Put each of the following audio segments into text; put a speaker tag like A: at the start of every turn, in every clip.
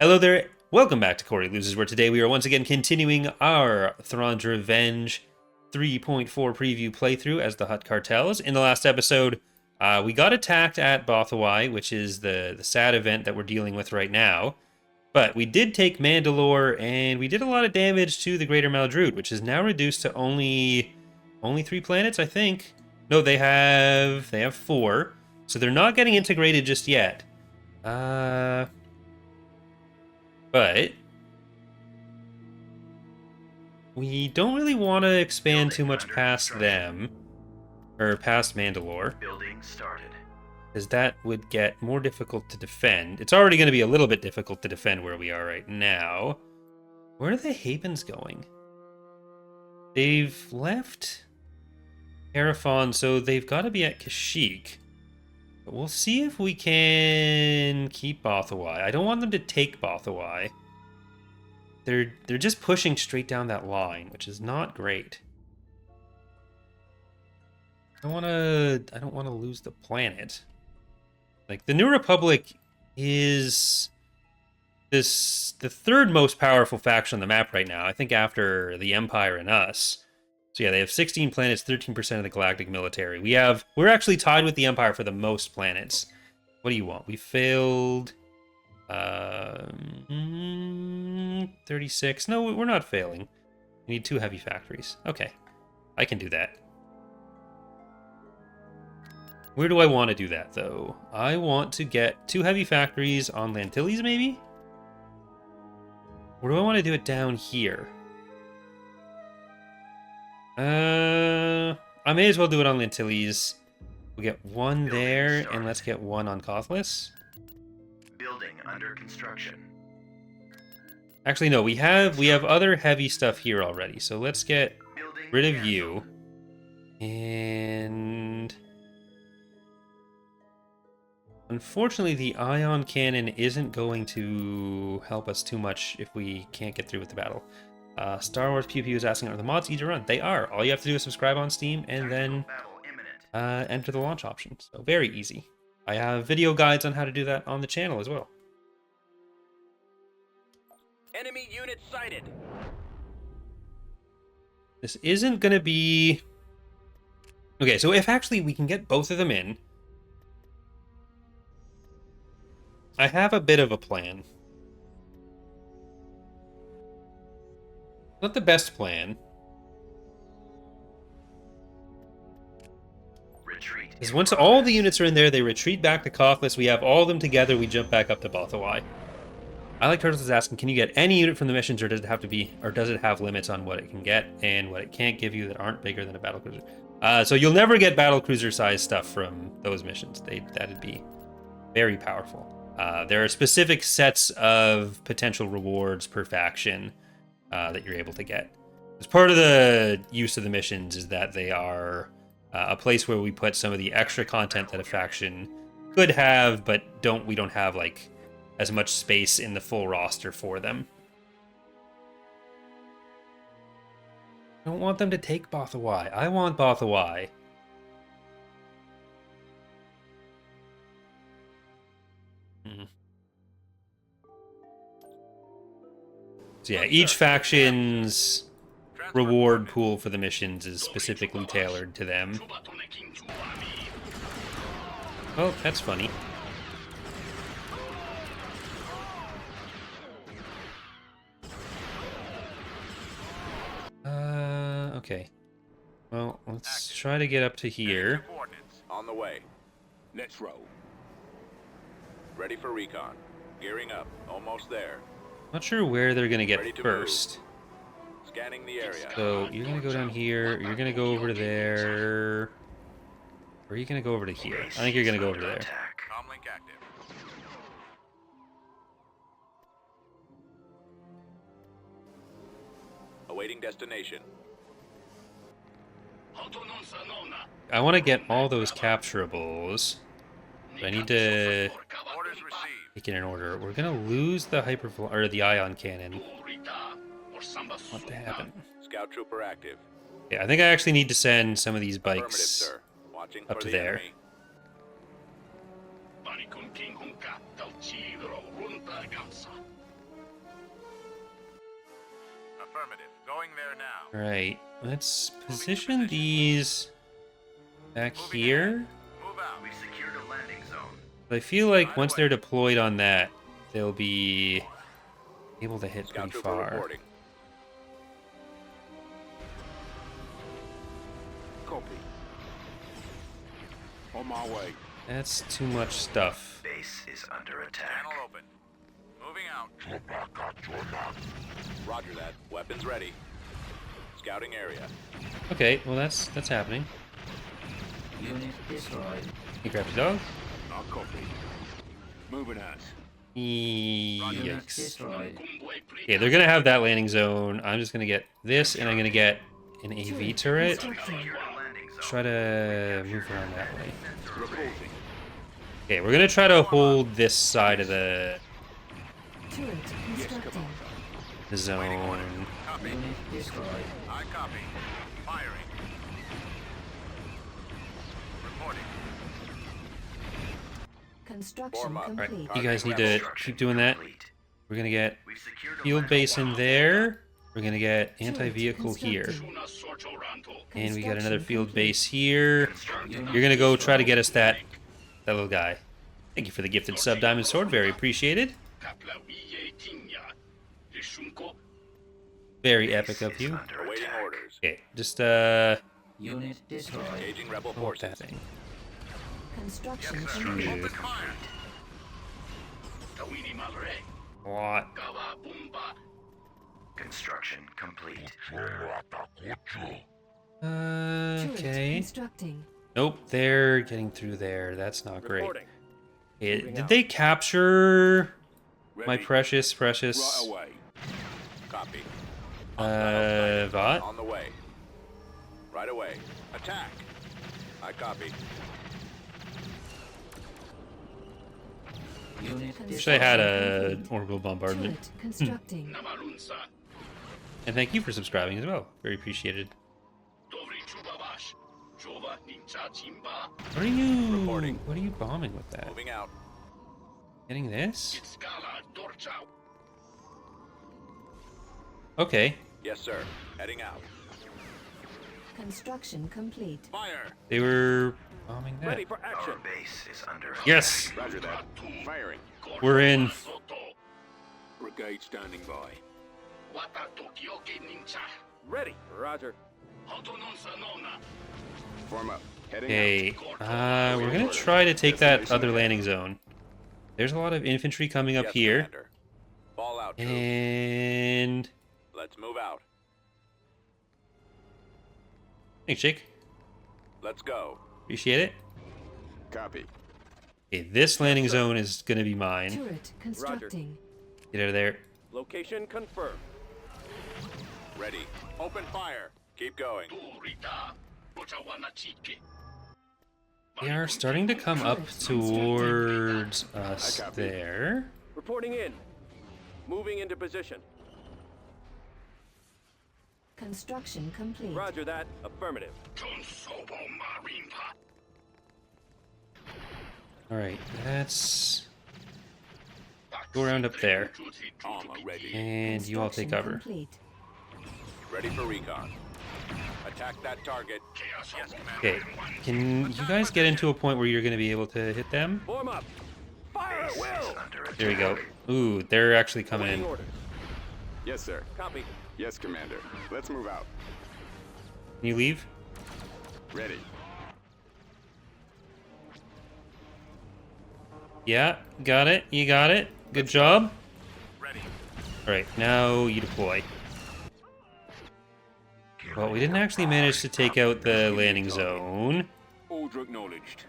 A: Hello there, welcome back to Corey Loses, where today we are once again continuing our Thrawn's Revenge 3.4 preview playthrough as the Hutt Cartels. In the last episode, we got attacked at Botha, which is the sad event that we're dealing with right now. But we did take Mandalore, and we did a lot of damage to the Greater Maldrude, which is now reduced to only 3 planets, I think. No, they have 4, so they're not getting integrated just yet. But we don't really want to expand too much past them, or past Mandalore.
B: Building started.
A: Because that would get more difficult to defend. It's already going to be a little bit difficult to defend where we are right now. Where are the Havens going? They've left Hierophant, so they've got to be at Kashyyyk. But we'll see if we can keep Botha. I don't want them to take Botha. They're just pushing straight down that line, which is not great. I don't want to lose the planet. Like, the New Republic is the third most powerful faction on the map right now, I think, after the Empire and us. So yeah, they have 16 planets, 13% of the galactic military. We're actually tied with the Empire for the most planets. What do you want? We failed 36. No, we're not failing. We need 2 heavy factories. Okay. I can do that. Where do I want to do that, though? I want to get 2 heavy factories on Lantilles, maybe? Or do I want to do it down here? I may as well do it on Lantilles. We'll get 1 there, and let's get 1 on Cothless.
B: Building under construction.
A: Actually, no, we have other heavy stuff here already, so let's get rid of you. And unfortunately, the ion cannon isn't going to help us too much if we can't get through with the battle. Star Wars Pew Pew is asking, are the mods easy to run? They are. All you have to do is subscribe on Steam and then enter the launch option. So very easy. I have video guides on how to do that on the channel as well.
C: Enemy unit sighted.
A: This isn't going to be... Okay, so if actually we can get both of them in, I have a bit of a plan. Not the best plan.
B: Retreat.
A: Because once all the units are in there, they retreat back to Cothless. We have all of them together. We jump back up to Botha. I like Turtles is asking, can you get any unit from the missions, or does it have to be, or does it have limits on what it can get and what it can't give you that aren't bigger than a battlecruiser? So you'll never get battlecruiser size stuff from those missions. That'd be very powerful. There are specific sets of potential rewards per faction that you're able to get. As part of the use of the missions is that they are a place where we put some of the extra content that a faction could have, but we don't have like as much space in the full roster for them. I don't want them to take Botha. I want Botha. So yeah, each faction's reward pool for the missions is specifically tailored to them. Oh, that's funny. Okay. Well, let's try to get up to here.
C: On the way. Next row. Ready for recon. Gearing up. Almost there.
A: Not sure where they're gonna get first.
C: Scanning the area.
A: So you're gonna go down here. You're gonna go over to there. Or are you gonna go over to here? I think you're gonna go over to there.
C: Comlink active. Awaiting destination.
A: I want to get all those capturables. I need to
C: Orders received.
A: take it in order. We're gonna lose the or the ion cannon. What to happen?
C: Scout trooper active.
A: Yeah, I think I actually need to send some of these
C: Affirmative,
A: bikes
C: sir. Watching
A: up
C: for
A: to
C: the
A: there.
C: enemy. Affirmative. Going there now.
A: All right, let's position these back here.
C: Move out.
B: We've secured a landing zone.
A: I feel like once they're deployed on that, they'll be able to hit
C: Scout
A: pretty
C: trooper
A: far.
C: reporting. Copy. On my way.
A: That's too much stuff.
B: Base is under attack.
C: Channel open. Moving out. Roger that. Weapons ready. Scouting area.
A: Okay, well that's happening.
D: Unit destroyed.
A: You grab the dog.
C: I'll copy. Moving out.
D: Unit
A: Yikes.
D: destroyed.
A: Okay, they're gonna have that landing zone. I'm just gonna get this, and I'm gonna get an AV turret.
B: Secured a landing zone.
A: Try to move around that way.
C: Reporting.
A: Okay, we're gonna try to hold this side of the
E: Turret constructing.
A: zone.
C: Copy.
D: Unit destroyed.
C: I copy. Firing. Reporting.
E: Construction
C: Form up.
A: All right,
E: complete.
A: you guys need to keep doing that.
B: Complete.
A: We're gonna get
B: We've secured a
A: field
B: landing
A: base in there. We're gonna get
E: Turret
A: anti-vehicle here,
E: constructing.
A: and we got another
E: Construction
A: field
E: complete.
A: base here.
B: Constructing.
A: You're gonna go try to get us that little guy. Thank you for the gifted sub, Diamond Sword. Very appreciated. Very epic of you.
B: Under
C: Awaiting
B: attack.
C: orders.
A: Okay, just
D: Unit destroyed.
C: Engaging rebel
A: hold that
C: forces.
A: thing.
E: Construction
B: Yes, sir.
E: complete.
C: Open fire.
A: What?
B: Construction complete.
E: Turret
A: Okay.
E: constructing.
A: Nope, they're getting through there. That's not great.
C: Reporting.
A: Did they capture my
C: Ready.
A: precious?
C: Right away. Copy.
A: Vought?
C: On the way. Right away. Attack. I copy.
D: Unit
A: Wish I had a
E: Complete.
A: orbital bombardment.
E: Turret constructing.
A: And thank you for subscribing as well. Very appreciated. What are you?
C: Reporting.
A: What are you bombing with that?
C: Moving out.
A: Getting this? Okay.
C: Yes, sir. Heading out.
E: Construction complete.
C: Fire.
A: They were bombing that.
C: Ready for action.
B: Our base is under attack.
A: Yes,
C: Roger that. Firing.
A: we're in.
C: Brigade standing by. Ready. Roger. Form up. Heading
A: Okay. We're gonna try to take that other landing zone. There's a lot of infantry coming up
C: Yes,
A: here,
C: Commander. Fall out, troops.
A: and
C: Let's move out.
A: thanks, Jake.
C: Let's go.
A: Appreciate it.
C: Copy.
A: Okay, this landing zone is gonna be mine.
E: Turret constructing.
A: Get out of there.
C: Location confirmed. Ready. Open fire. Keep going.
A: They are starting to come up towards us
C: I copy.
A: there.
C: Reporting in. Moving into position.
E: Construction complete.
C: Roger that. Affirmative.
A: All right, let's go around up there,
C: Armor ready.
A: and you all take cover.
E: Complete.
C: Ready for recon. Attack that target. Yes, Commander.
A: Okay, can you guys get into a point where you're going to be able to hit them?
C: Form up. Fire at
B: Base is
C: will.
B: under attack.
A: There we go. Ooh, they're actually coming
C: Awaiting
A: in.
C: orders.
F: Yes, sir.
C: Copy.
F: Yes, Commander. Let's move out.
A: Can you leave?
F: Ready.
A: Yeah, got it. You got it. Good job.
C: Ready.
A: All right, now you deploy. Well, we didn't actually manage to take out the landing zone.
C: Order acknowledged.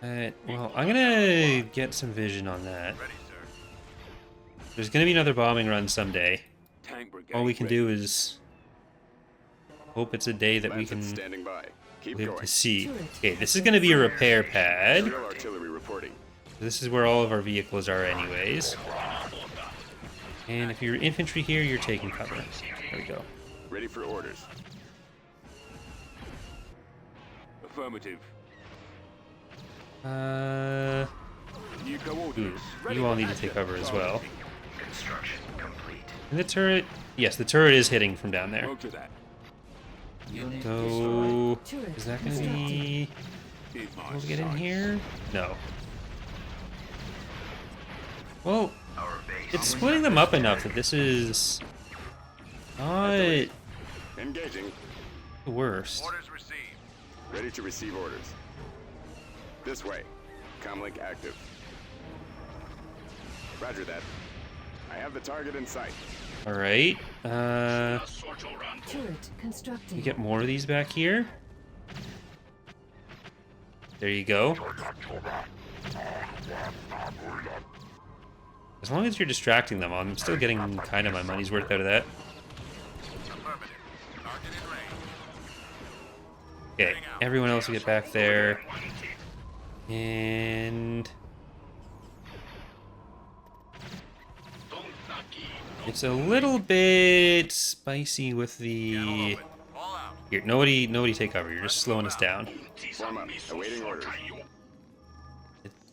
A: Well, I'm gonna get some vision on that.
C: Ready, sir.
A: There's gonna be another bombing run someday.
C: Tank brigade.
A: All we can
C: ready.
A: do is hope it's a day that we
F: Lancet
A: can
F: standing by. Keep
A: live
F: going.
A: to see. Okay, this is gonna be a repair pad.
F: Aerial artillery reporting.
A: This is where all of our vehicles are anyways. And if you're infantry here, you're taking cover. There we go.
F: Ready for orders.
C: Affirmative.
A: Ooh,
C: New coordinates.
A: you all need to take cover as well.
B: Construction complete.
A: And the turret... Yes, the turret is hitting from down there.
C: Roger that.
D: Unit destroyed.
A: So...
E: Turret
A: Is that going to
E: constructing.
A: be...
C: Keep my
A: able to get in
C: sights.
A: here? No. Well,
B: Our base.
A: it's splitting them up enough that this is... not the
F: Engaging.
A: worst.
C: Orders received.
F: Ready to receive orders. This way. Comlink active. Roger that. I have the target in sight.
A: Alright.
E: Turret constructing.
A: You get more of these back here. There you go. As long as you're distracting them, I'm still getting kind of my money's worth out of that.
C: Affirmative. Target in range.
A: Okay, everyone else will get back there. And... it's a little bit spicy with the...
C: All out.
A: Here, nobody take cover. You're just slowing us down.
F: Form up. Awaiting orders.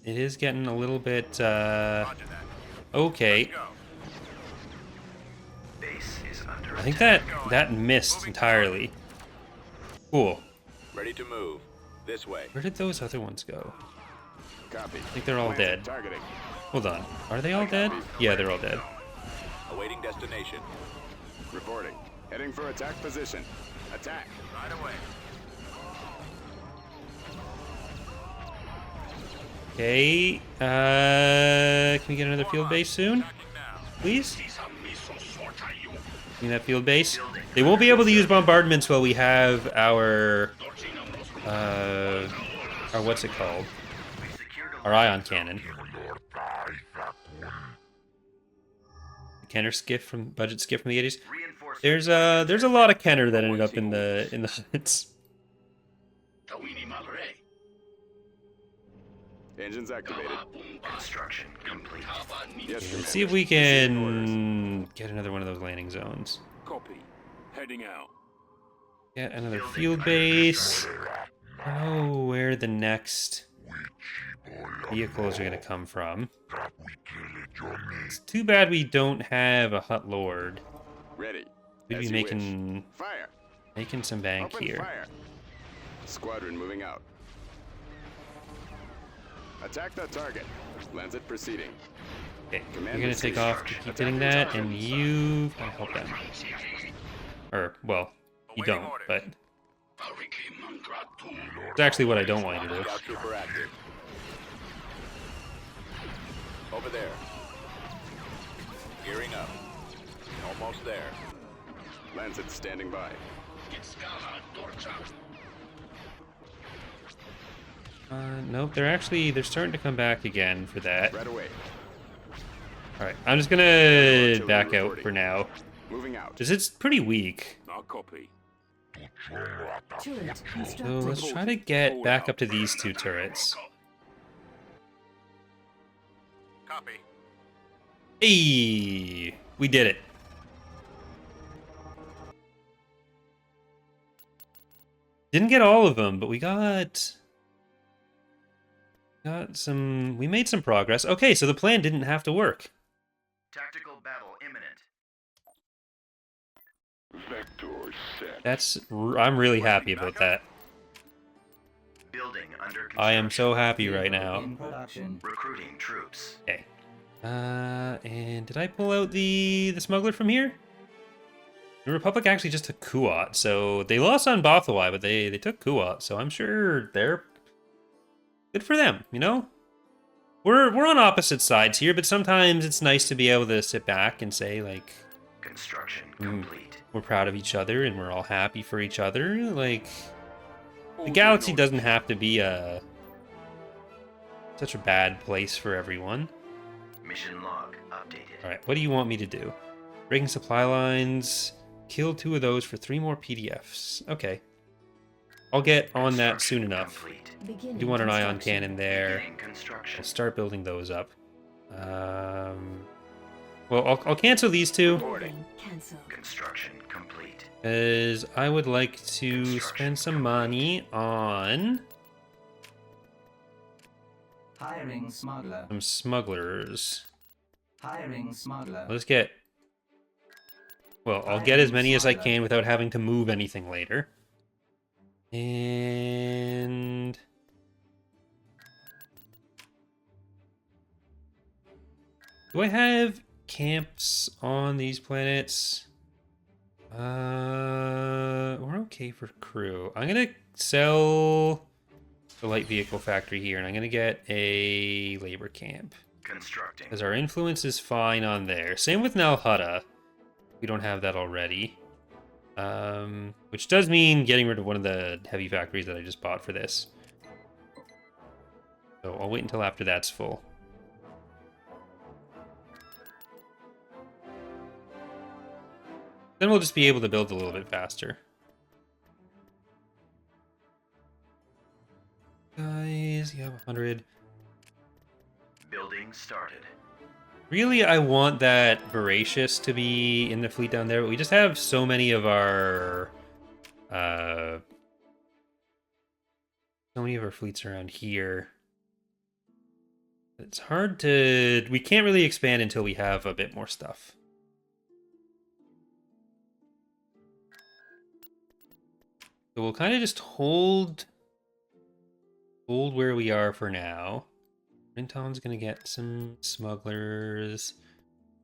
A: It is getting a little bit,
C: Roger that.
A: okay.
C: Go.
B: Base is under
A: I think
B: attack.
A: that missed entirely. Cool.
C: Ready to move. This way.
A: Where did those other ones go?
F: Copy.
A: I think they're all dead.
F: Targeting.
A: Hold on. Are they all dead? Yeah, they're all dead.
C: Awaiting destination.
F: Reporting. Heading for attack position. Attack.
C: Right away.
A: Okay, can we get another field base soon?
C: Attacking now.
A: Please? Need that field base? They won't be able to use bombardments while we have our what's it called? Our ion cannon. The Kenner skiff from budget skiff from the 80s.
B: Reinforcements.
A: There's a lot of Kenner that ended up in the Hutts.
F: Engines activated.
B: Construction complete.
F: Yes,
A: Let's see if we can get another one of those landing zones.
C: Copy. Heading out.
A: Get another field base. I don't know where the next vehicles are going to come from. It's too bad we don't have a Hutt Lord.
F: Ready.
A: We'd
F: As
A: be
F: you
A: making
F: wish. Fire.
A: some bank
F: Open
A: here.
F: fire. Squadron moving out. Attack that target. Lancet proceeding.
A: Okay, you're
F: Command
A: going to take off to keep getting that, and you gotta help them. Or, well, you don't, but it's actually what I don't want you to do.
C: Scout trooper active. Over there. Gearing up. Almost there.
F: Lancet standing by.
A: Nope, they're starting to come back again for that.
F: Right away.
A: Alright, I'm just gonna back out for now.
F: Moving out.
A: Because it's pretty weak.
C: I'll copy.
E: Turret
A: So
E: constructing.
A: let's try to get back up to these two turrets.
C: Copy.
A: Hey! We did it. Didn't get all of them, but we got some... we made some progress. Okay, so the plan didn't have to work.
B: Tactical battle imminent.
A: I'm really happy about that.
B: Building under construction.
A: I am so happy right now.
D: In production.
B: Recruiting troops.
A: Okay. And did I pull out the smuggler from here? The Republic actually just took Kuat, so they lost on Botha, but they took Kuat, so I'm sure they're good for them, you know? We're on opposite sides here, but sometimes it's nice to be able to sit back and say, like,
B: Construction complete.
A: we're proud of each other and we're all happy for each other. Like, the galaxy doesn't have to be such a bad place for everyone.
B: Mission log updated.
A: Alright, what do you want me to do? Breaking supply lines. Kill 2 of those for 3 more PDFs. Okay. I'll get on that soon enough.
B: Complete.
E: Beginning
A: I do want an ion
E: construction.
A: cannon there.
B: Beginning construction.
A: I'll start building those up. Well, I'll cancel these 2.
E: Building cancel.
B: Construction complete.
A: Because I would like to spend some money on
D: Hiring smuggler.
A: some smugglers.
D: Hiring smuggler.
A: Let's get Well, I'll get as many as I can without having to move anything later. And... do I have camps on these planets? We're okay for crew. I'm gonna sell the light vehicle factory here, and I'm gonna get a labor camp.
B: Constructing.
A: Because our influence is fine on there. Same with Nalhutta. We don't have that already. Which does mean getting rid of one of the heavy factories that I just bought for this. So I'll wait until after that's full. Then we'll just be able to build a little bit faster. Guys, you have 100.
B: Building started.
A: Really, I want that Voracious to be in the fleet down there, but we just have so many of our... so many of our fleets around here. It's hard to... we can't really expand until we have a bit more stuff. So we'll kind of just hold where we are for now. Rinton's gonna get some smugglers.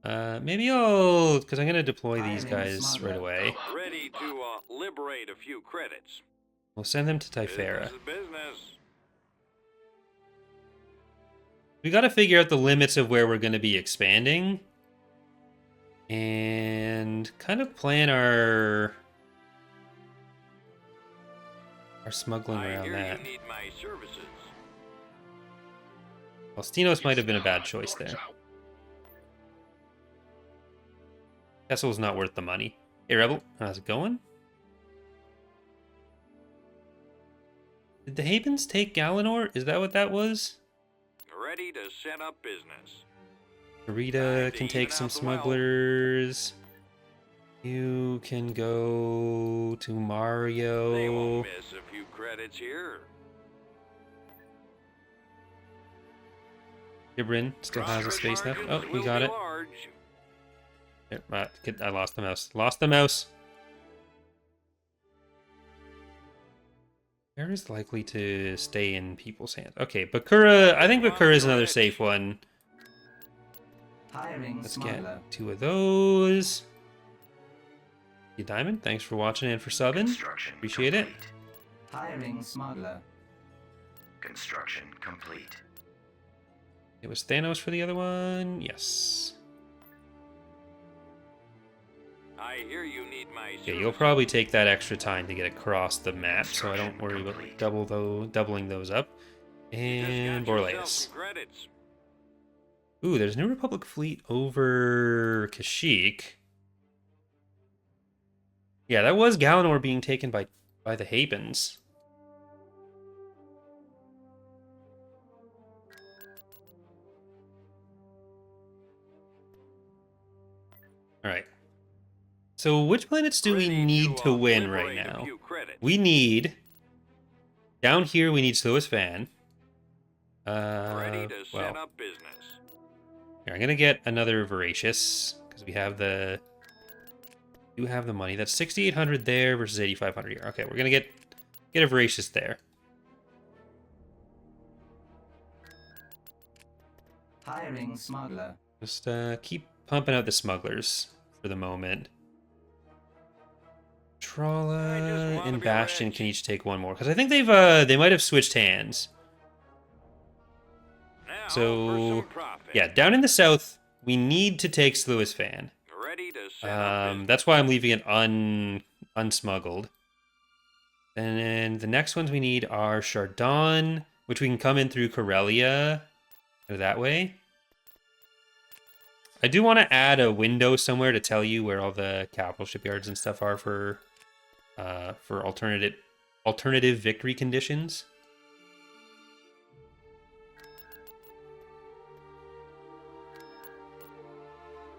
A: Maybe I'll, because I'm gonna deploy these guys right away.
C: Ready to liberate a few credits.
A: We'll send them to Typhera.
C: Business is business.
A: We got to figure out the limits of where we're going to be expanding, and kind of plan our smuggling
C: I
A: around
C: hear
A: that.
C: you need my services.
A: Well, Stenos might have been a bad choice there. Kessel's not worth the money. Hey, Rebel, how's it going? Did the Havens take Galanor? Is that what that was?
C: Ready to set up business.
A: Rita can take some smugglers. You can go to
C: They
A: Mario.
C: won't miss a few credits here.
A: Gibrin still has a space now. Oh, we got it.
C: Large.
A: Here, I lost the mouse. Lost the mouse. Where is likely to stay in people's hands? Okay, Bakura. I think Bakura is another safe one.
D: Hiring
A: Let's
D: smuggler.
A: get 2 of those. You Diamond, thanks for watching and for subbing.
B: Construction
A: Appreciate it.
B: complete.
D: Hiring smuggler.
B: Construction complete.
A: It was Thanos for the other one. Yes.
C: I hear you need my
A: Okay, you'll
C: services.
A: probably take that extra time to get across the map, so I don't worry about doubling those up.
C: You
A: And
C: just got yourself
A: Borleus.
C: some credits.
A: Ooh, there's a New Republic fleet over Kashyyyk. Yeah, that was Galanor being taken by the Habens. Alright. So which planets do we
C: Ready
A: need to win
C: liberate
A: right
C: a
A: now?
C: few credits.
A: We need... down here, we need Slowest Fan.
C: Ready to set
A: Well,
C: up business.
A: here, I'm gonna get another Voracious, because we have the... do have the money. That's 6,800 there versus 8,500 here. Okay, we're gonna get a Voracious there.
D: Hiring smuggler.
A: Just keep pumping out the smugglers for the moment.
C: I just
A: Tralla
C: wanna
A: and
C: be
A: Bastion
C: rich.
A: can each take one more, because I think they might have switched hands.
C: Now for
A: So
C: some profit.
A: yeah, down in the south, we need to take Slewis Fan.
C: Ready to set up business.
A: That's why I'm leaving it unsmuggled. And then the next ones we need are Chardon, which we can come in through Corellia, go that way. I do want to add a window somewhere to tell you where all the capital shipyards and stuff are for alternative victory conditions.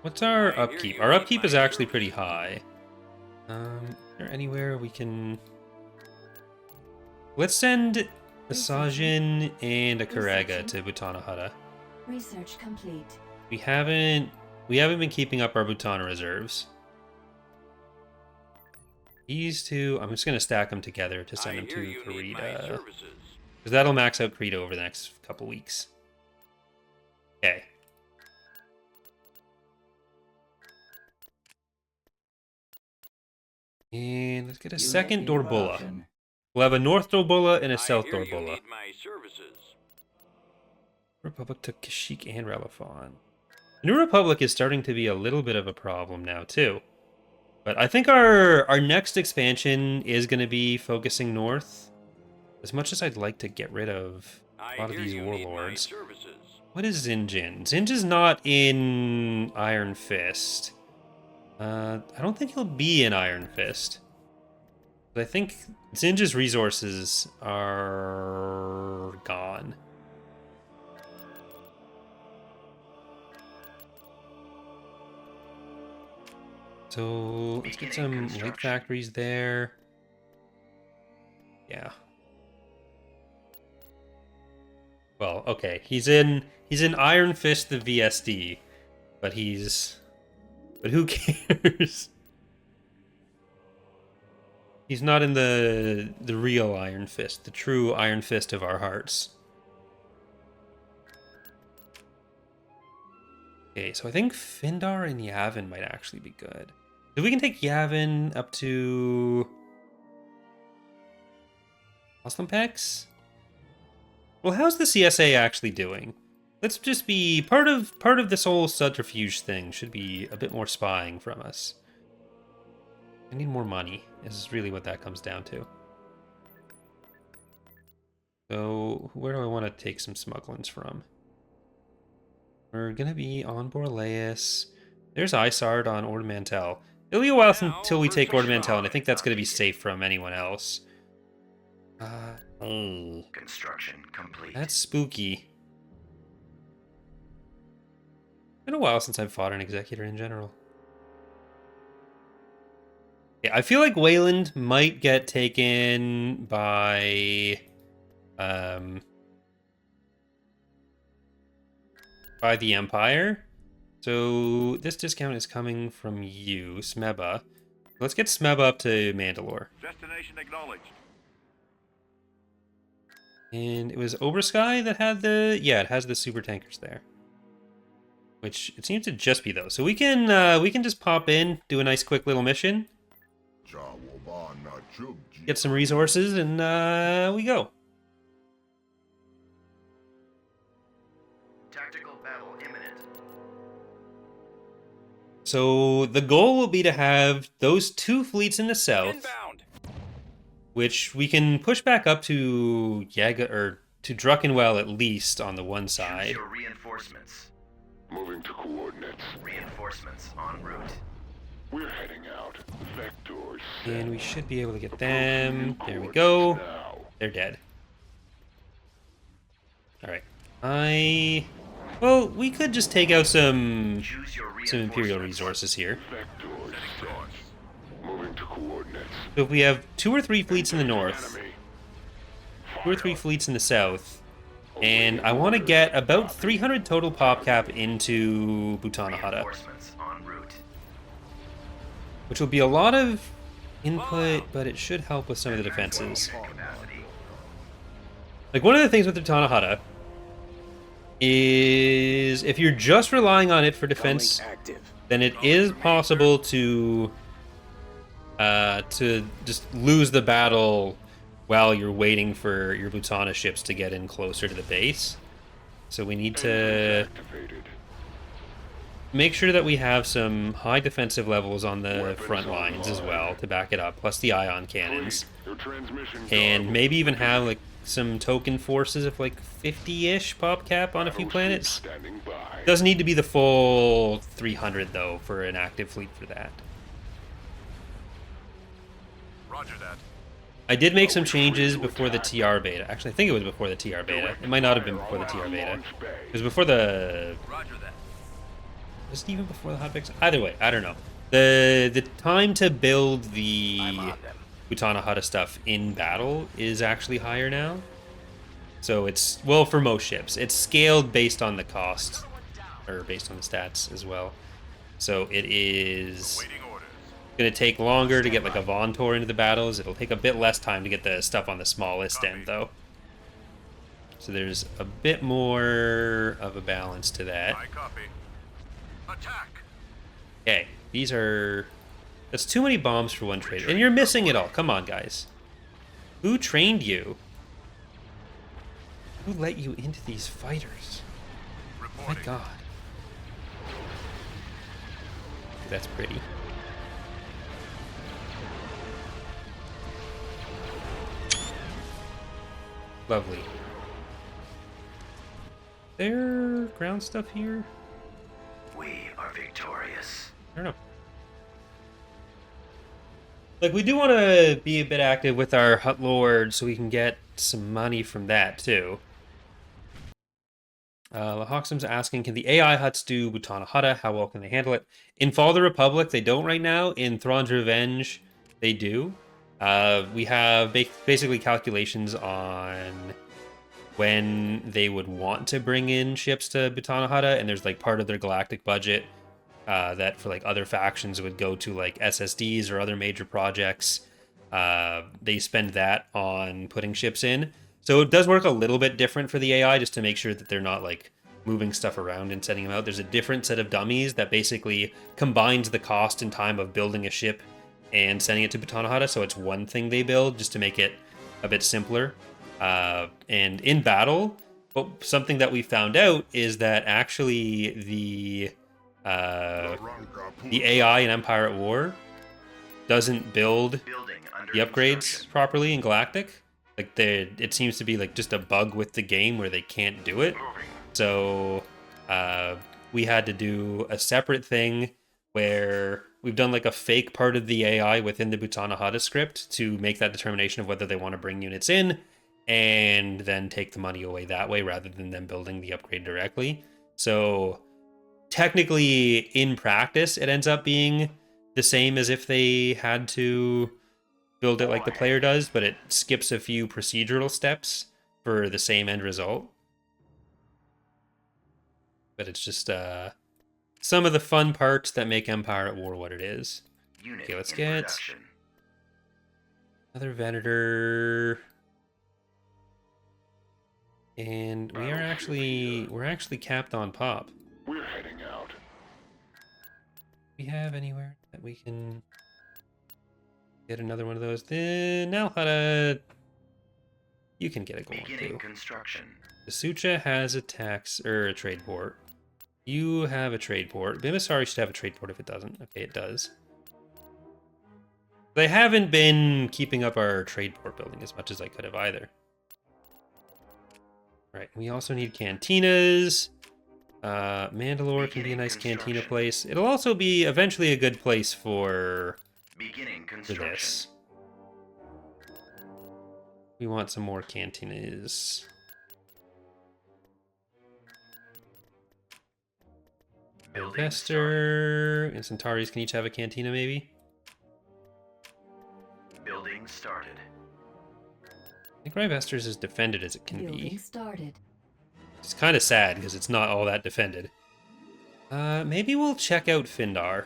A: What's our upkeep? Our upkeep is actually pretty high. Is there anywhere we can... Let's send a Sajin and a Karega to Bhutan Hutta.
E: Research complete.
A: We haven't been keeping up our Bhutan reserves. These two, I'm just going to stack them together to send
C: I
A: them
C: hear
A: to
C: you need my
A: Karita.
C: services.
A: Because that'll max out Karita over the next couple weeks. Okay. And let's get a
D: Unit
A: second
D: in
A: Dorbola.
D: production.
A: We'll have a North Dorbola and a South
C: I hear you
A: Dorbola.
C: need my services.
A: Republic took Kashyyyk and Relafon. The New Republic is starting to be a little bit of a problem now, too. But I think our next expansion is going to be focusing north. As much as I'd like to get rid of
C: I
A: a lot of
C: hear
A: these
C: you need my
A: warlords.
C: services.
A: What is Zinjin? Zinjin's not in Iron Fist. I don't think he'll be in Iron Fist. But I think Zinja's resources are gone. So let's get some light factories there. Yeah. Well, okay. He's in Iron Fist the VSD, but who cares? He's not in the real Iron Fist, the true Iron Fist of our hearts. Okay, so I think Findar and Yavin might actually be good. If we can take Yavin up to Oslampex? Well, how's the CSA actually doing? Let's just be part of this whole subterfuge thing should be a bit more spying from us. I need more money, is really what that comes down to. So, where do I want to take some smugglings from? We're going to be on Borleus. There's Isard on Ord Mantell. It'll be a while until we take Ord Mantell, and I think that's going to be safe from anyone else.
B: Construction complete.
A: That's spooky. Been a while since I've fought an Executor in general. Yeah, I feel like Wayland might get taken by the Empire. So this discount is coming from you, Smeba. Let's get Smeba up to Mandalore.
C: Destination acknowledged.
A: And it was Obersky that had the... Yeah, it has the super tankers there. Which, it seems to just be those. So we can just pop in, do a nice quick little mission. Get some resources, and we go.
B: Tactical battle imminent.
A: So the goal will be to have those two fleets in the south,
C: Inbound.
A: which we can push back up to Yaga or to Druckenwell at least on the one
B: Choose
A: side.
B: your reinforcements.
F: Moving to coordinates.
B: Reinforcements en route.
F: We're heading out. Vectors.
A: And we should be able to get them. There we go.
F: Now.
A: They're dead. Alright. Well, we could just take out some
B: Choose your
A: Imperial
B: reinforcements.
A: resources here.
F: Vectors. Set. Moving to coordinates.
A: So if we have 2 or 3 fleets in the north,
F: Enemy.
A: 2 or 3 fleets in the south, and I want to get about 300 total pop cap into Bhutan,
B: Reinforcements en route.
A: which will be a lot of input, but it should help with some of the defenses.
B: Capacity.
A: Like, one of the things with the Tanahata is if you're just relying on it for defense, then it is possible to just lose the battle while you're waiting for your Butana ships to get in closer to the base. So we need to
F: Activated.
A: make sure that we have some high defensive levels on the front lines as well to back it up, plus the ion cannons.
F: Your transmission
A: And
F: garbled.
A: maybe even have like some token forces of like 50-ish pop cap on a few
F: Battleship
A: planets.
F: Standing by.
A: Doesn't need to be the full 300 though for an active fleet for that.
C: Roger that.
A: I did make some changes before the TR beta. Actually, I think it was before the TR beta. It might not have been before the TR beta. It was before the...
C: Roger that.
A: Was it even before the hotfix? Either way, I don't know. The time to build the
C: I'm on them.
A: Butana Hutta stuff in battle is actually higher now. So it's, well, for most ships. It's scaled based on the cost, or based on the stats as well. So it is
C: Waiting orders.
A: going to take longer to get like a Vontor into the battles. It'll take a bit less time to get the stuff on the smallest end, though. So there's a bit more of a balance to that.
C: I copy. Attack!
A: Okay, these are... That's too many bombs for one trade. And you're missing it all. Come on, guys. Who trained you? Who let you into these fighters? My
C: Reporting.
A: god. That's pretty. Lovely. There ground stuff here?
B: We are victorious.
A: I don't know. Like, we do want to be a bit active with our Hutt Lord so we can get some money from that, too. Hawksum's asking, can the AI Hutts do Bhutan Hutta? How well can they handle it? In Fall of the Republic, they don't right now. In Thrawn's Revenge, they do. We have basically calculations on when they would want to bring in ships to Bhutan Hutta, and there's like part of their galactic budget that for like other factions would go to like SSDs or other major projects. They spend that on putting ships in. So it does work a little bit different for the AI just to make sure that they're not like moving stuff around and sending them out. There's a different set of dummies that basically combines the cost and time of building a ship and sending it to Bhutan Hutta. So it's one thing they build just to make it a bit simpler. And in battle, something that we found out is that actually the AI in Empire at War doesn't build
B: Building under
A: the upgrades
B: construction.
A: properly in Galactic. Like it seems to be like just a bug with the game where they can't do it. So we had to do a separate thing where we've done like a fake part of the AI within the Bhutan Hutta script to make that determination of whether they want to bring units in and then take the money away that way rather than them building the upgrade directly. So technically in practice, it ends up being the same as if they had to build it like the player does, but it skips a few procedural steps for the same end result. But it's just some of the fun parts that make Empire at War what it is.
B: Unit
A: Okay, let's
B: in
A: get
B: production.
A: another Venator. And we're actually capped on pop.
F: We're heading out.
A: Do we have anywhere that we can get another one of those? Then now you can get it going
B: Beginning
A: too.
B: construction.
A: The Sucha has a tax or a trade port. You have a trade port. Bimasari should have a trade port if it doesn't. Okay, it does. They haven't been keeping up our trade port building as much as I could have either. Right, we also need cantinas. Mandalore can be a nice cantina place. It'll also be eventually a good place for
B: Beginning
A: for
B: construction.
A: this. We want some more cantinas.
B: Building started.
A: Investor and Centauris can each have a cantina, maybe?
B: Building started.
A: I think Rivesters is as defended as it can
E: Building
A: be.
E: started.
A: It's kind of sad because it's not all that defended. Maybe we'll check out Findar.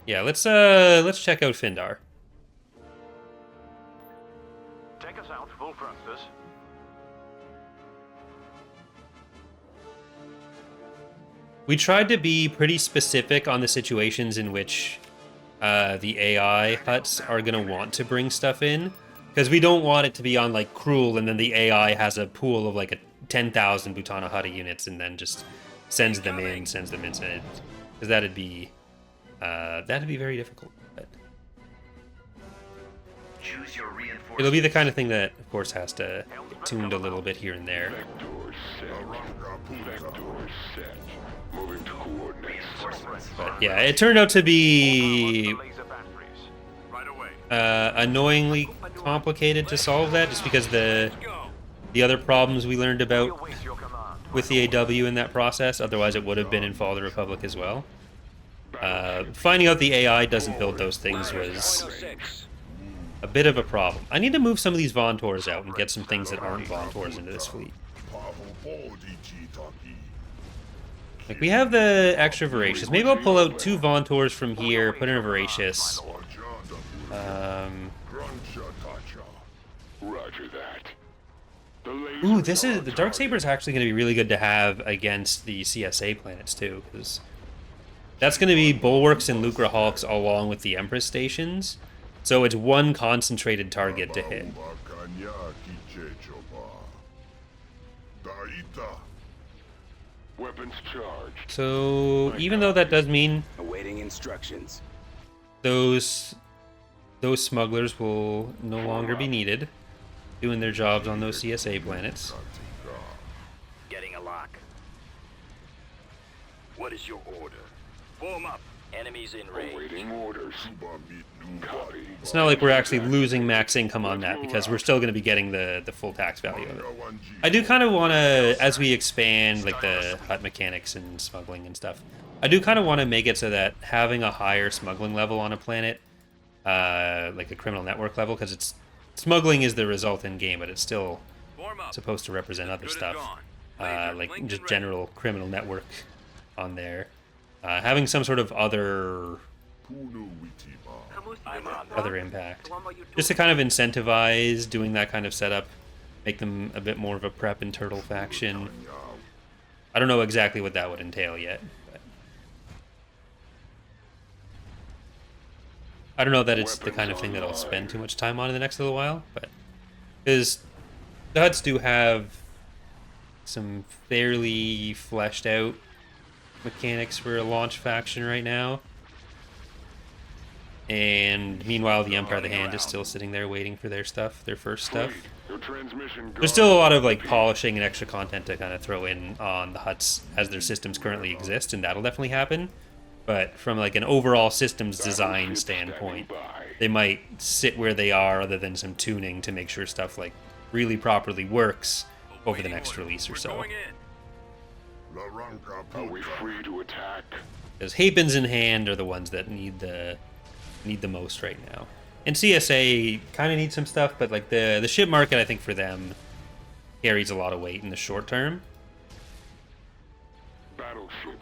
A: Yeah, let's check out Findar.
C: Take us out, full thrusters.
A: We tried to be pretty specific on the situations in which the AI huts are going to want to bring stuff in. Because we don't want it to be on, like, Cruel, and then the AI has a pool of, like, 10,000 Bhutan Hutta units, and then just sends them in. Because that'd be very difficult. But
B: Choose your reinforcements.
A: it'll be the kind of thing that, of course, has to get tuned a little bit here and there.
F: Vector set. Vector set. Moving to coordinates.
B: Reinforcements.
A: But yeah, it turned out to be
C: Laser batteries. Right away.
A: annoyingly complicated to solve that, just because the other problems we learned about
C: Await your command.
A: with the AW in that process. Otherwise, it would have been in Fall of the Republic as well. Finding out the AI doesn't build those things was a bit of a problem. I need to move some of these Vontors out and get some things that aren't Vontors into this fleet. Like, we have the extra Voracious. Maybe I'll pull out 2 Vontours from here, put in a Voracious.
F: Roger that.
A: Ooh, this is... The Darksaber is actually going to be really good to have against the CSA planets, too, because that's going to be Bulwarks and Lucra Hulks along with the Empress stations. So it's one concentrated target to hit.
F: Weapons charged.
A: So even though that does mean
G: Awaiting instructions.
A: those smugglers will no longer be needed doing their jobs on those CSA planets.
B: Getting a lock. What is your order? Form up. Enemies in range.
F: Awaiting orders. Copy.
A: It's not like we're actually losing max income on that because we're still going to be getting the full tax value of it. I do kind of want to, as we expand like the Hutt mechanics and smuggling and stuff, I do kind of want to make it so that having a higher smuggling level on a planet, like a criminal network level, because it's smuggling is the result in game, but it's still
C: Form up.
A: supposed to represent other
C: Good as
A: stuff,
C: gone. Laser
A: like
C: linked
A: just
C: and ready.
A: general criminal network on there. Having some sort of other
C: I'm on.
A: other impact, just to kind of incentivize doing that kind of setup, make them a bit more of a prep and turtle faction. I don't know exactly what that would entail yet, but I don't know that it's the kind of thing that I'll spend too much time on in the next little while, but because the Hutts do have some fairly fleshed out mechanics for a launch faction right now. And meanwhile, the Empire of the Hand is still sitting there waiting for their stuff, their first stuff.
F: Your transmission
A: There's still a lot of like polishing and extra content to kind of throw in on the Hutts as their systems currently exist, and that'll definitely happen. But from like an overall systems design standpoint, they might sit where they are other than some tuning to make sure stuff like really properly works over the next release or
C: We're
A: so.
C: going in.
F: Are we free to attack?
A: Because Hapens in Hand are the ones that need the most right now. And CSA kind of needs some stuff, but like the ship market, I think for them carries a lot of weight in the short term.
F: Battleship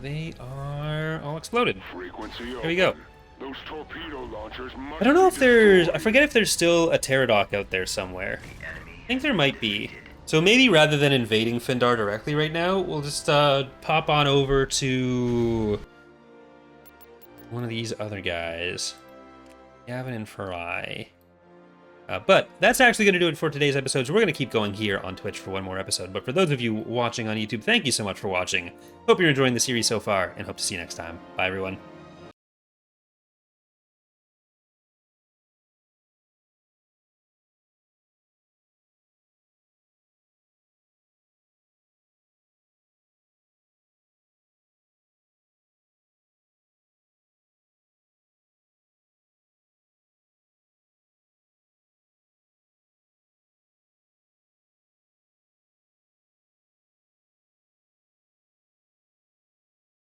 A: They are all exploded.
F: frequency.
A: Here we go.
F: Those torpedo launchers must
A: I don't know
F: be
A: if there's... I
F: destroyed.
A: forget if there's still a Pterodoc out there somewhere. I think there might be. So maybe rather than invading Findar directly right now, we'll just pop on over to one of these other guys. Gavin and Farai. But that's actually going to do it for today's episode. So we're going to keep going here on Twitch for one more episode. But for those of you watching on YouTube, thank you so much for watching. Hope you're enjoying the series so far, and hope to see you next time. Bye, everyone.